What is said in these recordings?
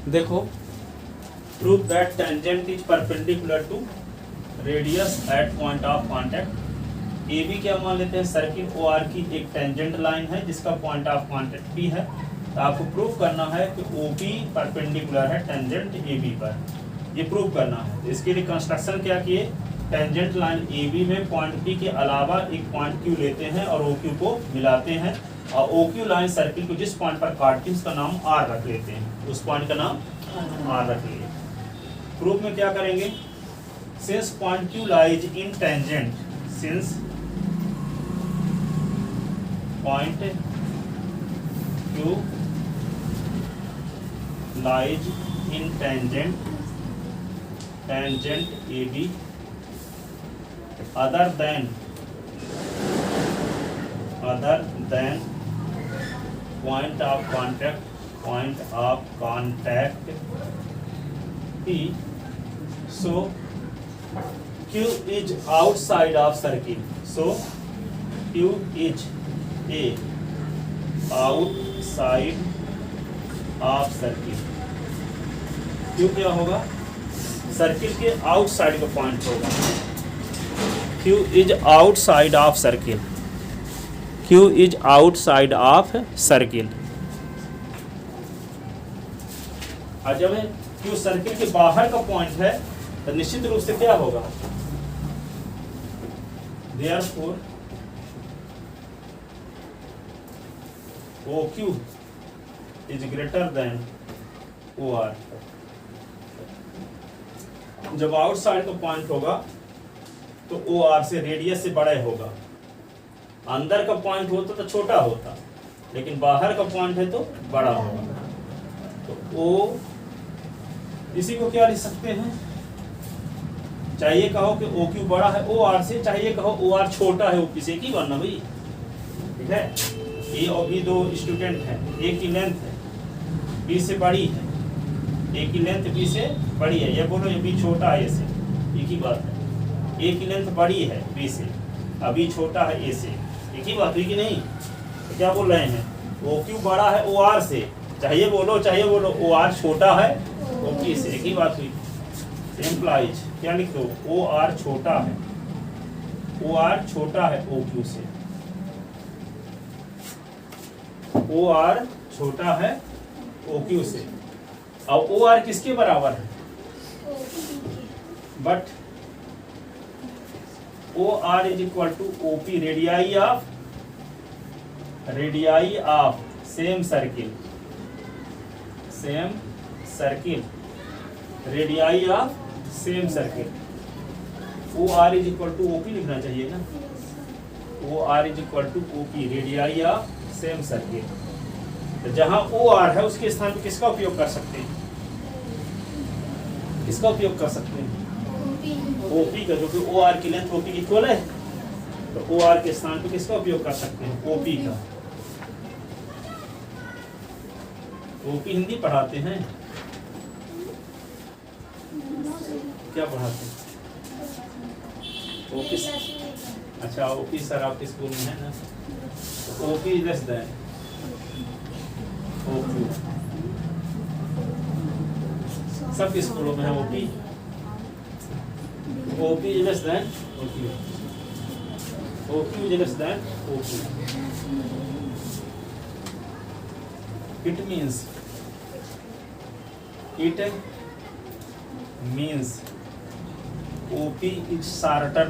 देखो, prove that tangent is perpendicular to radius at point of contact. A B क्या मान लेते हैं, सर्किल ओ आर की एक टेंजेंट लाइन है जिसका पॉइंट ऑफ कांटेक्ट भी है। तो आपको प्रूव करना है कि ओ बी परपेंडिकुलर है टेंजेंट ए बी पर, ये प्रूव करना है। तो इसके लिए कंस्ट्रक्शन क्या किए, टेंजेंट लाइन ए बी में पॉइंट पी के अलावा एक पॉइंट क्यू लेते हैं और ओ क्यू को मिलाते हैं, और ओ क्यू लाइन सर्किल को जिस पॉइंट पर काटती है उसका नाम आर रख लेते हैं, उस पॉइंट का नाम आर रख लिए। प्रूफ में क्या करेंगे, since point Q lies in tangent, since point Q lies in tangent A B other than point of contact P, so Q is outside of circle, so Q is a outside of circle। Q क्या होगा, circle के outside का point होगा। Q is outside of circle, Q is outside of circle। और जब Q circle के बाहर का पॉइंट है तो निश्चित रूप से क्या होगा, therefore OQ is greater than OR। जब आउटसाइड का पॉइंट होगा तो ओ आर से रेडियस से बड़ा होगा। अंदर का पॉइंट होता तो छोटा होता, लेकिन बाहर का पॉइंट है तो बड़ा होगा। तो ओ, इसी को क्या लिख सकते हैं, चाहिए कहो कि ओ क्यू बड़ा है ओ आर से, चाहिए कहो ओ आर छोटा है ओ पी से, एक ही बनना भाई, ठीक है। ए और बी दो स्टूडेंट हैं, एक की लेंथ है बी से बड़ी है, ए की लेंथ बी से बड़ी है, ये बोलो ये बी छोटा है ए से, एक ही बात है। ए की लेंथ बड़ी है बी से, अभी छोटा है ए से, एक ही बात हुई कि नहीं। तो क्या बोल रहे हैं, ओ क्यू बड़ा है ओ आर से, चाहिए बोलो ओ आर छोटा है ओ पी से, एक ही बात हुई। एम्प्लाइज क्या लिख दो, ओ आर छोटा है ओ क्यू से, ओ आर छोटा है ओ क्यू से। अब ओ आर किसके बराबर है, but O R is equal to O P, radii of same circle, radii of same circle. O R is equal to O P लिखना चाहिए ना, O R is equal to O P, radii of same circle. तो जहां O R है उसके स्थान पे किसका उपयोग कर सकते हैं, किसका उपयोग कर सकते हैं, ओपी का, जो कि ओ आर की लेंथ ओपी इक्वल है, तो ओ आर के स्थान पे किसका उपयोग कर सकते हैं, ओपी का। ओपी हिंदी पढ़ाते हैं, क्या पढ़ाते हैं, ओपी, अच्छा ओपी सर आपके स्कूल में है ना, ओपी लेस देन ओक्यू, सबके स्कूलों में है OP, OP is less than OQ, OQ is less than OP। It means OP is shorter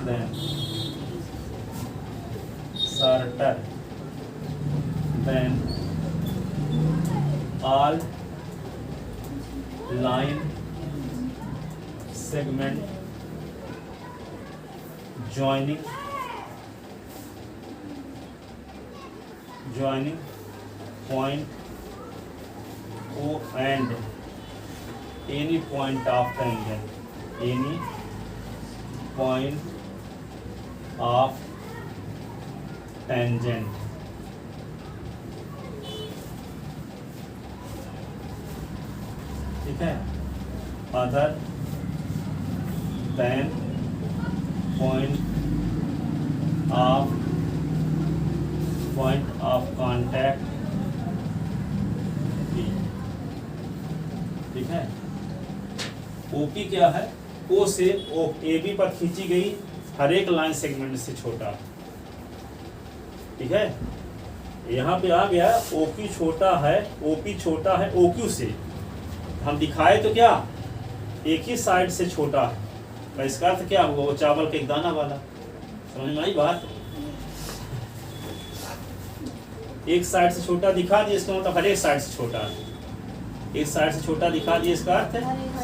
than all line segment joining point O and any point of tangent, any point of tangent। ठीक है, other than point of contact ठीक है। OP क्या है, ओ से ओ A B पर खींची गई हर एक लाइन सेगमेंट से छोटा, ठीक है। यहाँ पे आ गया ओक्यू छोटा है, ओपी छोटा है ओक्यू से, हम दिखाए तो क्या एक ही साइड से छोटा है, इसका अर्थ क्या हुआ, वो चावल के एक दाना वाला, समझ में आई बात। एक साइड से छोटा दिखा दिया, इसका मतलब हर एक साइड से छोटा है, एक साइड से छोटा दिखा दिया, इसका अर्थ है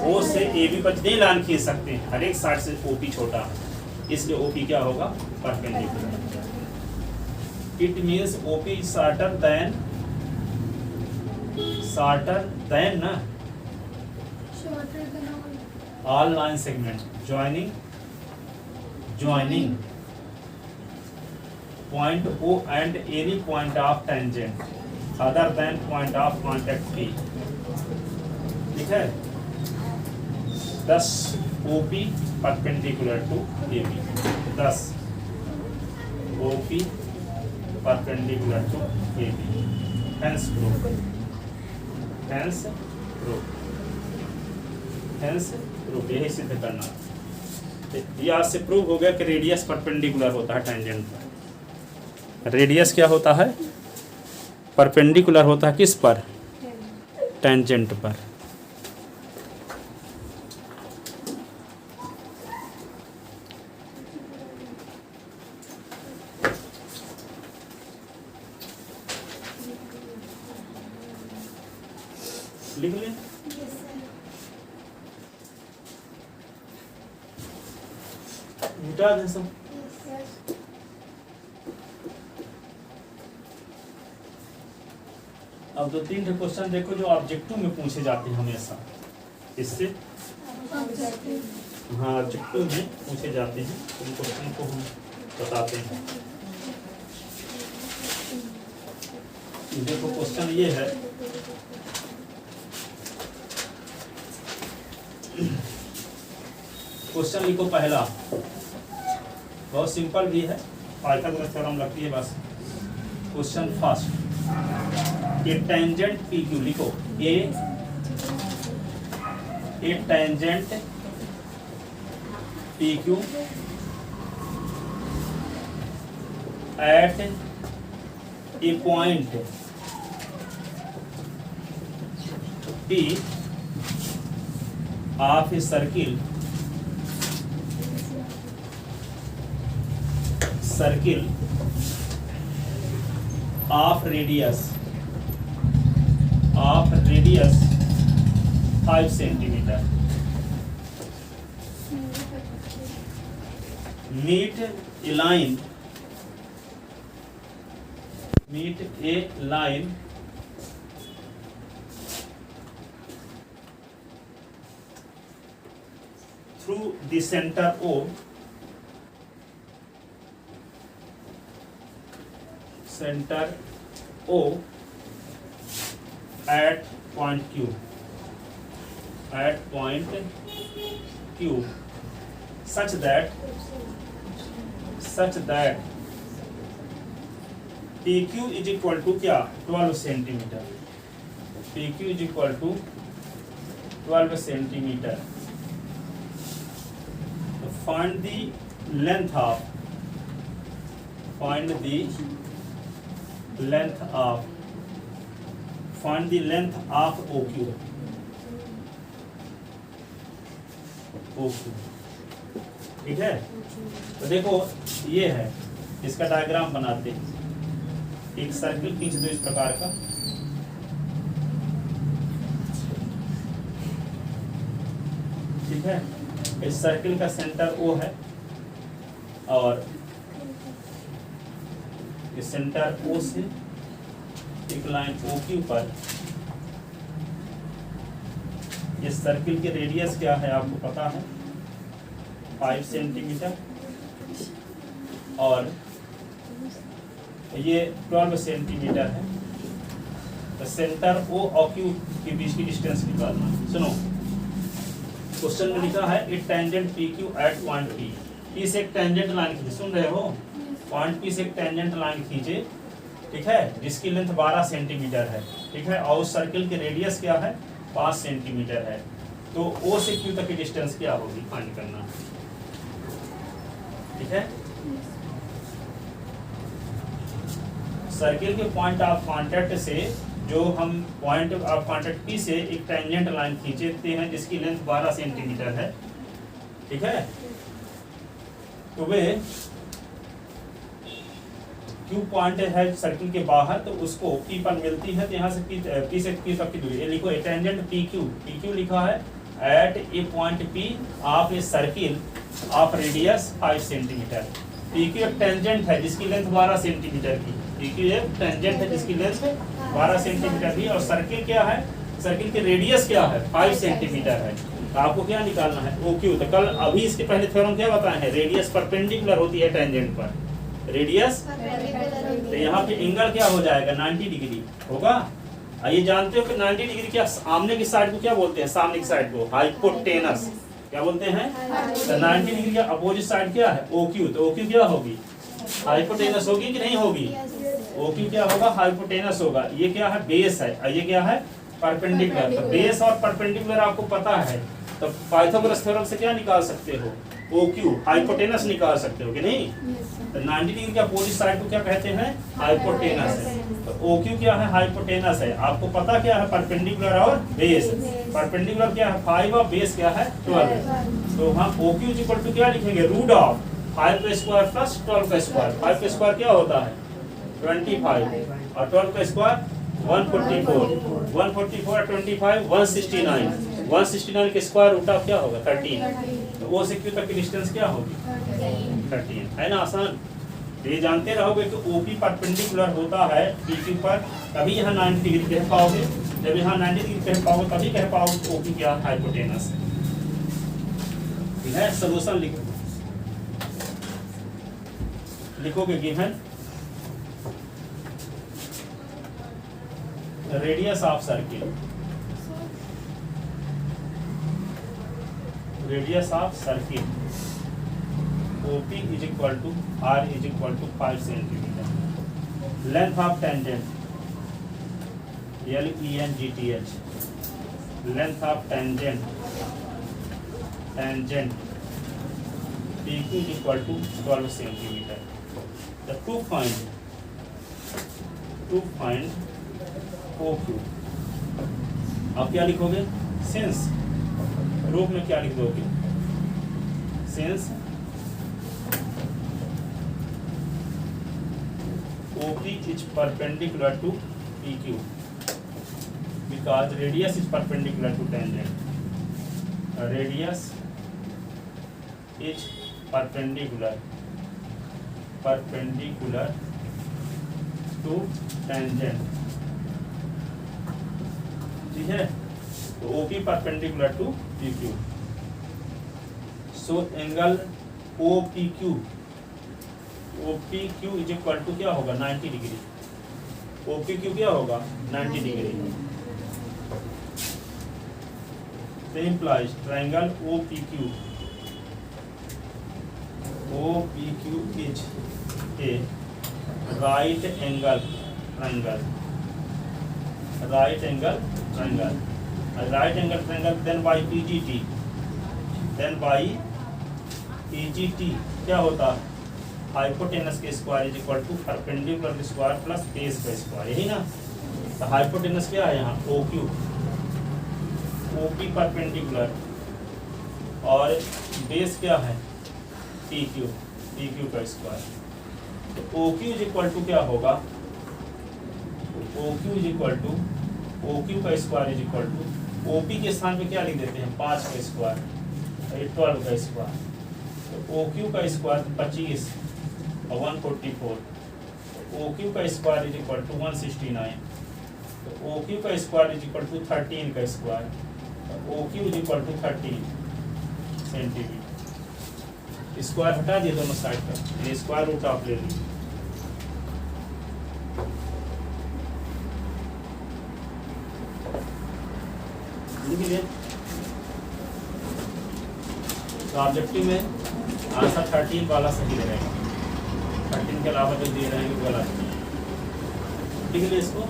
ओ से ए बी पर जितनी लाइन खींच सकते हैं हर एक साइड से ओपी छोटा है, इसलिए ओपी क्या होगा, perpendicular. It means OP is shorter than ना all line segment joining point O and any point of tangent other than point of contact P, ठीक है। thus OP perpendicular to AB, thus OP perpendicular to AB, hence proof, यही सिद्ध करना। ये आज से prove हो गया कि रेडियस परपेंडिकुलर होता है टेंजेंट पर। रेडियस क्या होता है, परपेंडिकुलर होता है किस पर, टेंजेंट पर। लिख लें। मिटा दें सब। अब दो तीन क्वेश्चन देखो जो ऑब्जेक्टिव में पूछे जाते हैं हमेशा, इससे हाँ ऑब्जेक्टिव में पूछे जाते हैं, उन क्वेश्चन को हम बताते हैं। देखो क्वेश्चन ये है, क्वेश्चन लिखो पहला, बहुत सिंपल भी है, पाइथागोरस थ्योरम लगती है बस। Question first, a tangent P Q लिखो, a tangent P Q at a point P of a circle of radius 5 centimeter, meet a line through the center O at point Q, such that PQ is equal to क्या, 12 centimetre, PQ is equal to 12 centimetre. Find the length of OQ, ठीक है। तो देखो ये है, इसका diagram बनाते हैं। एक सर्किल खींच दो इस प्रकार का, ठीक है। इस सर्किल का सेंटर O है और इस सेंटर O से एक लाइन OQ पर, इस सर्किल की रेडियस क्या है आपको पता है, 5 सेंटीमीटर, और ये 12 सेंटीमीटर है। तो सेंटर O और Q के बीच की डिस्टेंस निकालना। सुनो, क्वेश्चन में लिखा है it tangent PQ at point P, P से एक टेंजेंट लाइन खींचे, सुन रहे हो, पॉइंट P से एक टेंजेंट लाइन खींचे, ठीक है, जिसकी लेंथ 12 सेंटीमीटर है, ठीक है, और उस सर्किल की रेडियस क्या है 5 सेंटीमीटर है, तो O से Q तक की डिस्टेंस क्या होगी, फाइंड करना। ठीक है, सर्किल के पॉइंट ऑफ कांटेक्ट से जो हम पॉइंट ऑफ कांटेक्ट P से एक टेंजेंट लाइन खींचते हैं जिसकी लेंथ 12 सेंटीमीटर है। ठीक है, तो वे Q पॉइंट है सर्किल के बाहर, तो उसको P पर मिलती है, तो यहाँ से P से Q तक की दूरी, ये लिखो ए टेंजेंट PQ लिखा है at a point P of a circle of radius 5 centimetre. PQ एक टेंजेंट है जिसकी लेंथ 12 सेंटीमीटर की, PQ एक टेंजेंट है जिसकी लेंथ 12 सेंटीमीटर की, और सर्किल क्या है, सर्किल की रेडियस क्या है, 5 सेंटीमीटर है। तो आपको क्या निकालना है, OQ। तो कल अभी इसके पहले थ्योरम क्या बताए हैं, रेडियस परपेंडिकुलर होती है टेंजेंट पर, रेडियस, तो यहाँ पे एंगल क्या हो जाएगा, 90 डिग्री होगा। ये जानते हो कि 90 डिग्री क्या सामने की साइड को क्या बोलते हैं, सामने की साइड को हाइपोटेनस क्या बोलते हैं, तो 90 डिग्री का अपोजिट साइड क्या है, OQ। तो OQ क्या होगी, हाइपोटेनस होगी कि नहीं होगी, OQ क्या होगा, हाइपोटेनस होगा। ये क्या है, बेस है, और ये क्या है, परपेंडिकुलर। तो बेस और परपेंडिकुलर आपको पता है, तो पाइथागोरस थ्योरम से क्या निकाल सकते हो, OQ हाइपोटेनस निकाल सकते हो कि नहीं। तो 90 डिग्री के अपोजिट साइड को क्या कहते हैं, हाइपोटेनस है। तो OQ क्या है, हाइपोटेनस है। आपको पता क्या है, परपेंडिकुलर और बेस। परपेंडिकुलर क्या है 5 और बेस क्या है 12। तो हम OQ इक्वल टू क्या लिखेंगे, रूट ऑफ 5 का स्क्वायर प्लस 12 का स्क्वायर। 5 का स्क्वायर क्या होता है 25, और 12 का स्क्वायर 144, 144 25 169, 169 के स्क्वायर रूट ऑफ क्या होगा 13। तो O से Q तक की डिस्टेंस क्या होगी 13, है ना, आसान। तो ये जानते रहोगे कि OP परपेंडिकुलर होता है PQ पर, तभी यहाँ 90 डिग्री कह पाओगे। जब यहाँ 90 डिग्री कह पाओगे तभी कह पाओगे कि OP क्या हाइपोटेनस है। ठीक है, सॉल्यूशन लिखोगे given radius of circle, radius of circle OP is equal to R is equal to 5 centimetre. Length of tangent LENGTH, length of tangent PQ is equal to 12 centimetre. To find OQ, आप क्या लिखोगे, since रूप में क्या लिख दोगे, since OP is perpendicular to PQ because radius is perpendicular to tangent. Radius is perpendicular to tangent. ठीक है, तो OP perpendicular to PQ. So angle OPQ is equal to क्या होगा 90 डिग्री। OPQ क्या होगा 90 डिग्री। तो implies triangle OPQ is a right angle triangle, then by PGT क्या होता है, हाइपोटेनस के square is equal to perpendicular के स्क्वायर प्लस बेस का स्क्वायर, यही ना। तो हाइपोटेनस क्या है यहाँ OQ, OP परपेंडिकुलर, और बेस क्या है PQ का स्क्वायर। तो OQ इज इक्वल टू क्या होगा, OQ का square is equal to OP के स्थान पे क्या लिख देते हैं 5 का स्क्वायर, 12 का स्क्वायर। तो OQ का स्क्वायर 25 और 144, तो OQ का स्क्वायर इज इक्वल टू 169। तो OQ का स्क्वायर इज इक्वल टू 13 का स्क्वायर, तो OQ is equal to 13 centimetre. Square हटा दिए दोनों साइड का, ये स्क्वायर रूट ऑफ ले लीजिए। तो ऑब्जेक्टिव में आंसर 13 वाला सही रहेगा, 13 के अलावा जो दिए रहेंगे वो गलत। ठीक है इसको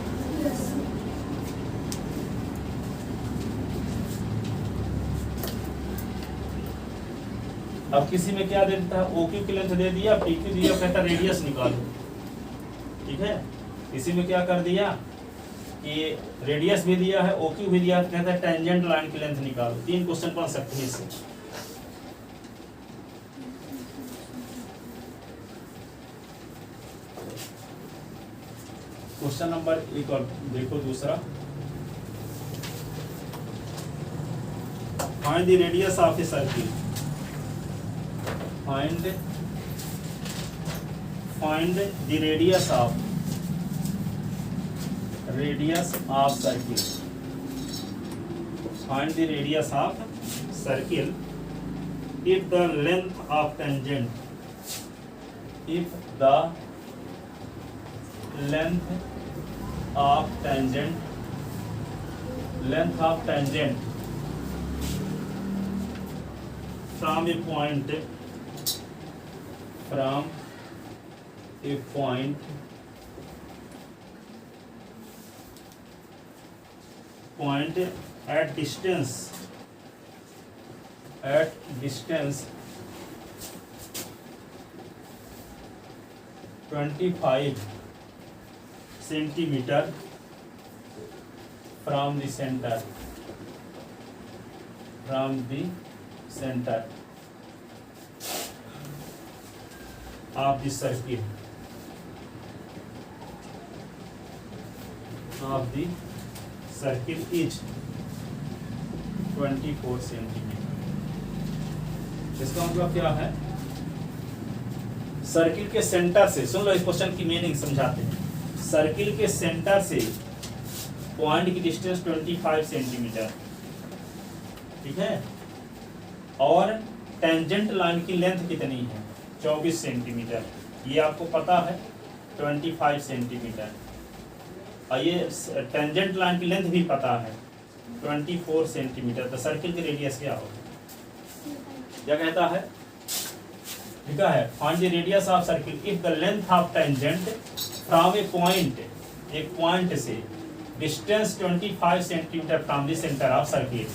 अब किसी में क्या दे देता है, ओ क्यू की लेंथ दे दिया, पी क्यू दिया, कहता रेडियस निकालो, ठीक है। इसी में क्या कर दिया कि रेडियस भी दिया है, ओ क्यू भी दिया है, कहता है टेंजेंट लाइन की लेंथ निकालो। 3 क्वेश्चन बन सकते हैं इससे। क्वेश्चन नंबर 1 और देखो दूसरा, find the radius of a circle. Find the radius of circle. Find the radius of circle if the length of tangent from a point at distance 25 centimeter from the center of the circle is 24 centimetre. इसका मतलब क्या है, circle के centre से, सुन लो इस question की meaning समझाते हैं। सर्किल के सेंटर से पॉइंट की डिस्टेंस 25 सेंटीमीटर, ठीक है, और टेंजेंट लाइन की लेंथ कितनी है, 24 सेंटीमीटर। ये आपको पता है 25 सेंटीमीटर, और ये टेंजेंट लाइन की लेंथ भी पता है 24 सेंटीमीटर। तो सर्किल की रेडियस क्या होगा? क्या कहता है, लिखा है find the radius of circle if the length of tangent from A point, एक पॉइंट से distance 25 centimetre from the centre of circle.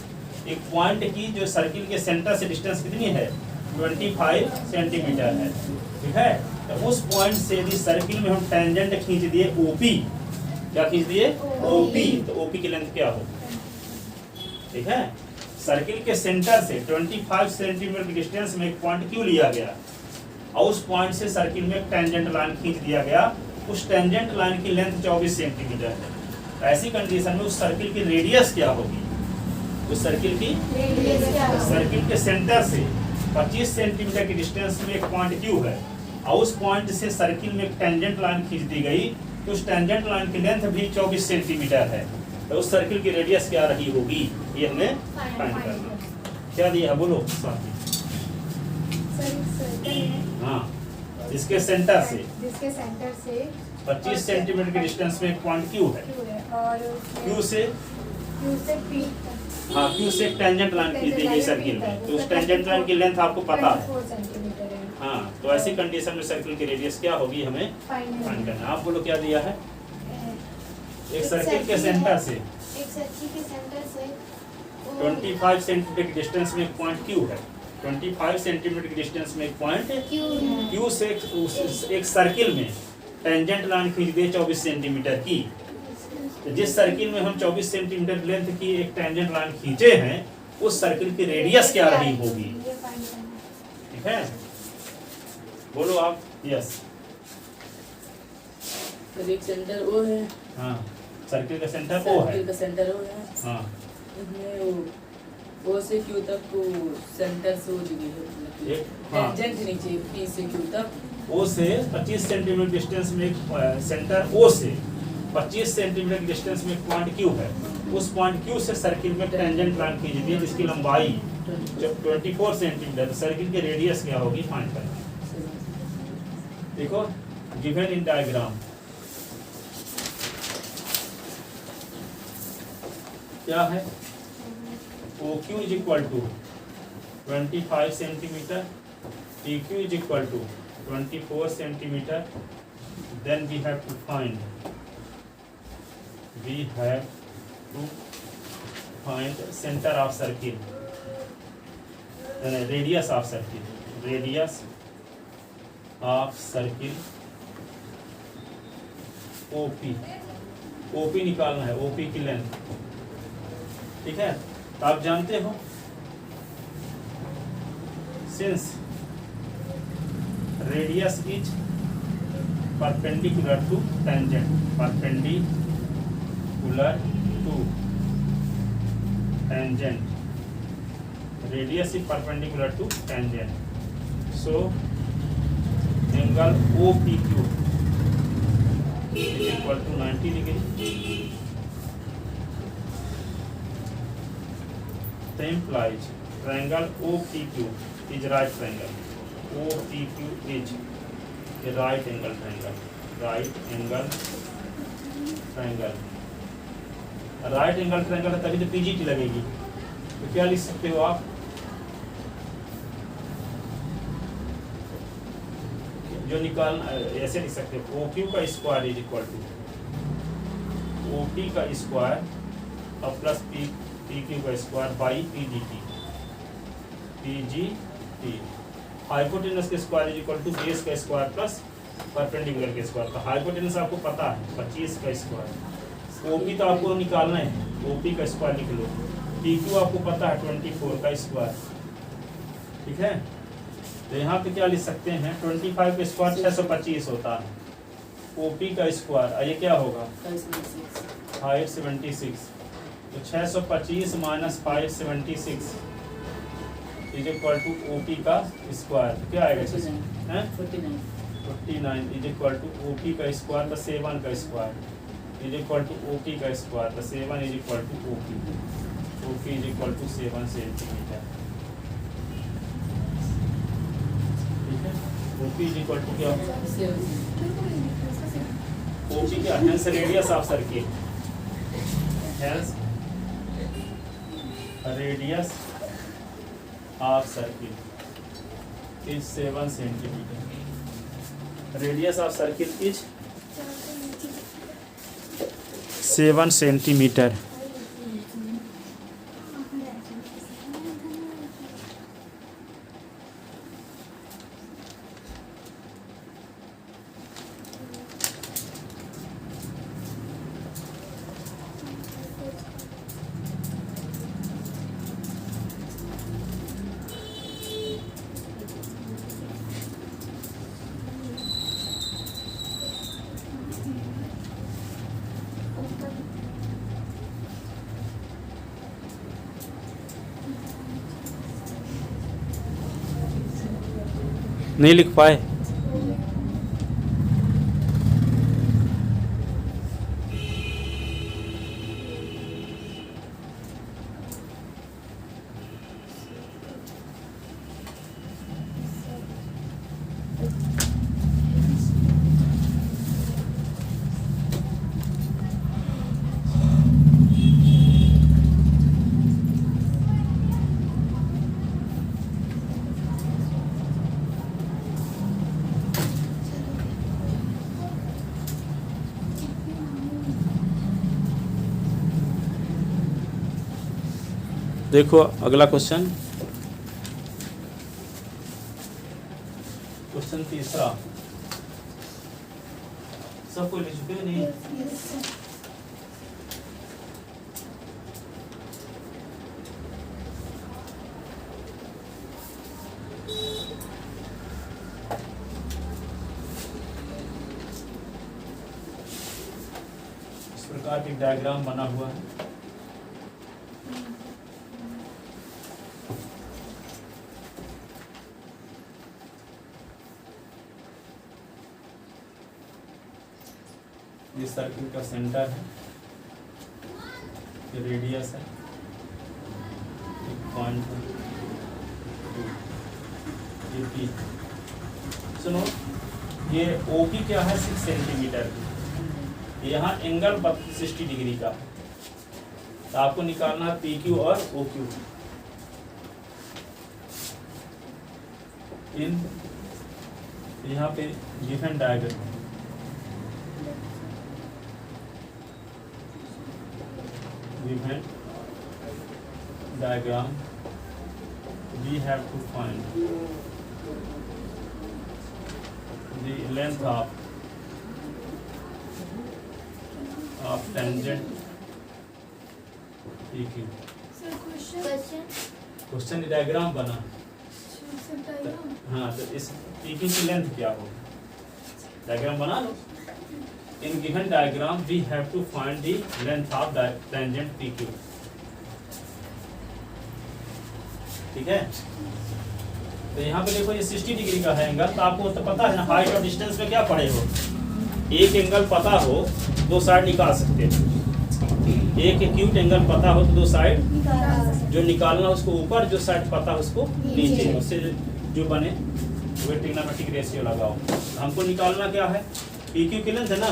एक पॉइंट की जो सर्किल के सेंटर से डिस्टेंस कितनी है, 25 सेंटीमीटर है, ठीक है। तो उस पॉइंट से यदि सर्किल में हम टेंजेंट खींच दिए ओपी, क्या खींच दिए, ओपी, तो ओपी की लेंथ क्या होगी, ठीक है। सर्किल के सेंटर से 25 सेंटीमीटर की डिस्टेंस में एक पॉइंट क्यों लिया गया, और उस पॉइंट से सर्किल में एक टेंजेंट लाइन खींच दिया गया। उस टेंजेंट लाइन की लेंथ 24 सेंटीमीटर है। तो ऐसी कंडीशन में उस सर्किल की रेडियस क्या होगी, उस सर्किल के सेंटर से 25 सेंटीमीटर की डिस्टेंस में एक पॉइंट क्यों है, और उस पॉइंट से सर्किल में एक टेंजेंट लाइन खींच दी गई, तो उस टेंजेंट लाइन की लेंथ भी 24 सेंटीमीटर है। तो उस सर्किल की रेडियस क्या रही होगी, ये हमें फाइंड करना। क्या दिया है बोलो साथी? हाँ, जिसके सेंटर से 25 सेंटीमीटर के डिस्टेंस में एक पॉइंट क्यू है, और क्यू से पी, हाँ, क्यू से एक टेंजेंट लाइन खींच दी गई सर्किल में, तो उस टेंजेंट लाइन की लेंथ आपको पता है। हाँ, तो ऐसी कंडीशन में सर्किल की रेडियस क्या होगी हमें फाइंड करना। आप बोलो क्या दिया है, एक सर्किल के सेंटर से 25 सेंटीमीटर की डिस्टेंस में एक पॉइंट क्यू है, 25 सेंटीमीटर की डिस्टेंस में एक पॉइंट क्यू से एक सर्किल में टेंजेंट लाइन खींच दे 24 सेंटीमीटर की। तो जिस सर्किल में हम 24 सेंटीमीटर लेंथ की एक टेंजेंट लाइन खींचे हैं, उस सर्किल की रेडियस क्या रही होगी, ठीक है। बोलो आप। यस, एक सेंटर ओ है, हाँ, सर्किल का सेंटर ओ है, सर्किल का सेंटर ओ है, हाँ, इसमें ओ से क्यू तक को सेंटर से ओ जगह है, एक, हाँ, टेंजेंट नीचे पी से क्यू तक, ओ से 25 सेंटीमीटर डिस्टेंस में एक सेंटर ओ से 25 सेंटीमीटर की डिस्टेंस में एक पॉइंट क्यू है। उस पॉइंट क्यू से सर्किल में टेंजेंट लाइन खींच दी है जिसकी लंबाई 24 सेंटीमीटर। सर्किल की रेडियस क्या होगी फाइंड करना। देखो गिवन इन डायग्राम क्या है, OQ is equal to 25 centimetre, PQ is equal to 24 centimetre. Then we have to find center of circle, radius of circle। Radius of circle OP, OP निकालना है, OP की length, ठीक है। तो आप जानते हो since radius is perpendicular to tangent, perpendicular to tangent, radius is perpendicular to tangent, so angle OPQ is equal to 90 degree. That implies triangle OPQ is right triangle. OPQ is a right angle triangle. Right angle triangle. Right angle triangle है तभी तो PGT लगेगी। तो क्या लिख सकते हो आप, जो निकालना ऐसे लिख सकते हो, OQ का square is equal to OP का स्क्वायर और प्लस PQ का स्क्वायर बाई PGT। हाइपोटेनस के square is equal to base का स्क्वायर प्लस परपेंडिकुलर के स्क्वायर। तो हाइपोटेनस आपको पता है 25 का स्क्वायर, OP तो आपको निकालना है, OP का स्क्वायर लिख लो, PQ आपको पता है 24 का स्क्वायर, ठीक है। तो यहाँ पे क्या लिख सकते हैं, 25 का स्क्वायर 625 होता है, OP का स्क्वायर ये क्या होगा 576, तो 625 minus 576 is equal to OP का स्क्वायर, क्या आएगा 49 इज इक्वल टू OP का स्क्वायर प्लस 7 का square is equal to OP का square plus 7 is equal to OP is equal to 7 centimetre, ठीक है। OP इज इक्वल टू क्या, OP क्या, hence radius of circle, hence radius of circle is 7 centimetre, radius of circle is 7 centimetre. नहीं लिख पाए, देखो अगला क्वेश्चन, क्वेश्चन तीसरा, सबको लिख चुके नहीं, इस प्रकार एक डायग्राम बना हुआ है। ये सर्किल का सेंटर है, ये रेडियस है, एक पॉइंट है, ये P। सुनो, ये OP क्या है 6 सेंटीमीटर की, यहाँ एंगल 60 डिग्री का है, तो आपको निकालना है PQ और OQ। इन यहाँ पे given diagram, given diagram we have to find the length of tangent PQ। Question diagram बना। हाँ, तो इस PQ की लेंथ क्या होगी? डायग्राम बना लो। In given diagram we have to find the length of tangent PQ। ठीक है, तो यहाँ पे देखो ये 60 डिग्री का है एंगल, तो आपको तो पता है ना हाइट और डिस्टेंस में क्या पड़े हो। एक एंगल पता हो दो साइड निकाल सकते हो। एक एक्यूट एंगल पता हो तो दो साइड जो निकालना उसको ऊपर, जो साइड पता हो उसको नीचे, उससे जो बने वो ट्रिग्नोमेट्रिक रेशियो लगाओ। हमको निकालना क्या है? PQ की लेंथ है ना,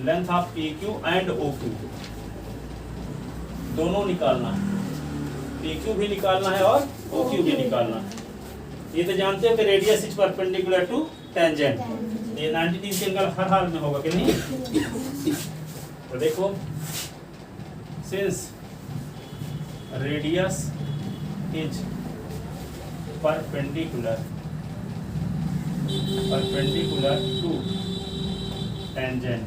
length of PQ and OQ दोनों निकालना है। PQ भी निकालना है और OQ भी निकालना है। ये तो जानते हो कि radius is perpendicular to tangent, ये 90 डिग्री एंगल हर हाल में होगा कि नहीं। तो देखो, since radius is perpendicular to tangent,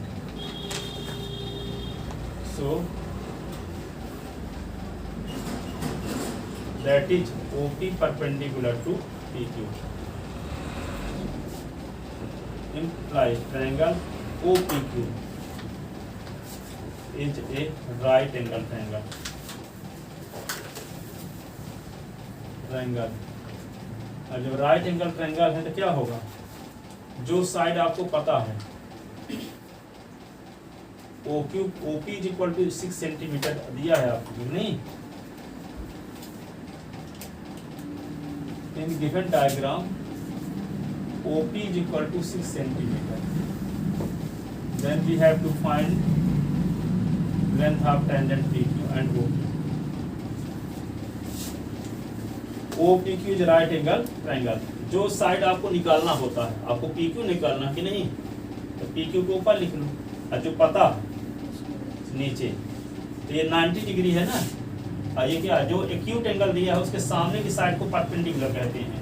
so that is OP perpendicular to PQ implies triangle OPQ is a right angle triangle। और जब राइट एंगल ट्रायंगल है तो क्या होगा? जो साइड आपको पता है OP is equal to 6 centimetre दिया है आपको, नहीं? In given diagram OP is equal to 6 centimeter. Then we have to find length of tangent PQ and OQ. OPQ is right angle triangle। जो साइड आपको निकालना होता है, आपको PQ निकालना कि नहीं, तो PQ को ऊपर लिख लो और जो पता नीचे। तो ये 90 डिग्री है ना, और ये क्या, जो एक्यूट एंगल दिया है उसके सामने की साइड को परपेंडिकुलर कहते हैं,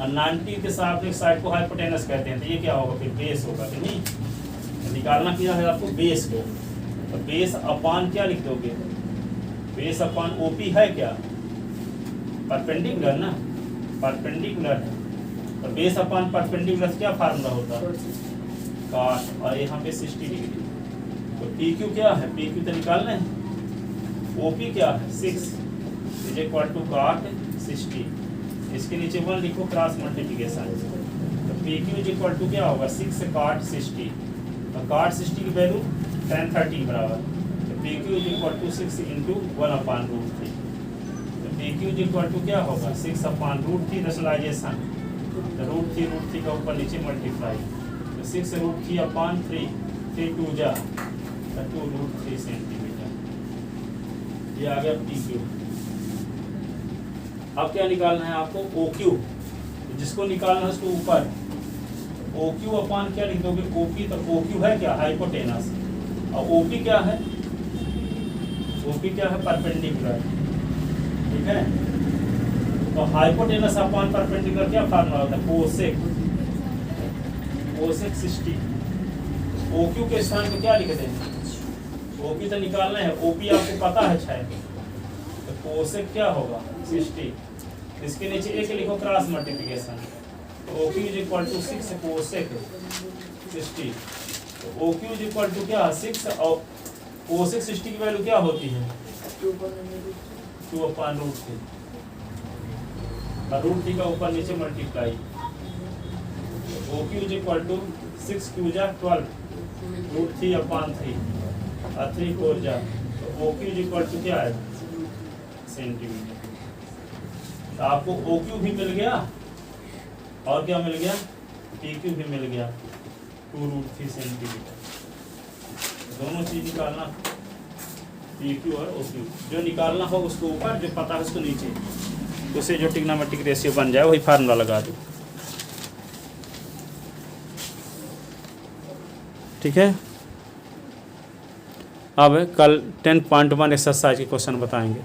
और 90 के सामने साइड को हाइपोटेनस कहते हैं। तो ये क्या होगा फिर? बेस होगा कि नहीं। तो निकालना क्या है आपको? बेस को। तो बेस अपान क्या लिख दोगे? बेस अपान OP है क्या? परपेंडिकुलर ना, परपेंडिकुलर है। तो बेस अपान परपेंडिकुलर क्या फार्मूला होता है? cot, और यहाँ पे 60 डिग्री। तो PQ क्या है? PQ तो निकालना है। OP क्या है? 6 इज इक्वल टू cot 60। इसके नीचे 1 लिखो, क्रॉस मल्टीप्लिकेशन। तो PQ इज इक्वल टू क्या होगा? 6 cot 60। तो cot 60 की वैल्यू tan 30 बराबर। तो PQ is equal to 6 into 1/√3। तो PQ इज इक्वल टू क्या होगा? 6/√3 रेशनलाइजेशन। तो √3 का ऊपर नीचे मल्टीप्लाई। तो 6√3/3 3 2 जा 2√3 सेंटीमीटर। ये आ गया PQ। अब क्या निकालना है आपको? OQ। जिसको निकालना है उसको ऊपर OQ अपान क्या लिख दोगे? OP। तो OQ है क्या? हाइपोटेनस। और OP क्या है? OP क्या है? परपेंडिकुलर। ठीक है, तो हाइपोटेनस अपान परपेंडिकुलर क्या फार्मूला होता है? कोसेक 60। OQ के स्थान पे क्या लिख दें? OP तो निकालना है, OP आपको पता है शायद, तो कोसेक क्या होगा? 60। इसके नीचे एक लिखो, क्रॉस मल्टीप्लिकेशन। तो OQ is equal to 6 cosec 60। तो OQ इज इक्वल टू क्या? 6 और कोसेक 60 की वैल्यू क्या होती है? 2/√3। और √3 का ऊपर नीचे multiply. OQ is equal to 6 क्यू जा 12 √3/3 और 3 4 जा। तो OQ इज इक्वल टू क्या है? सेंटीमीटर। तो आपको OQ भी मिल गया और क्या मिल गया? PQ भी मिल गया 2√3 सेंटीमीटर। दोनों चीज निकालना, PQ और OQ। जो निकालना हो उसको ऊपर, जो पता है उसको नीचे, उसे जो ट्रिग्नोमेट्रिक रेशियो बन जाए वही फार्मूला लगा दो। ठीक है, अब कल 10.1 एक्सरसाइज के क्वेश्चन बताएंगे।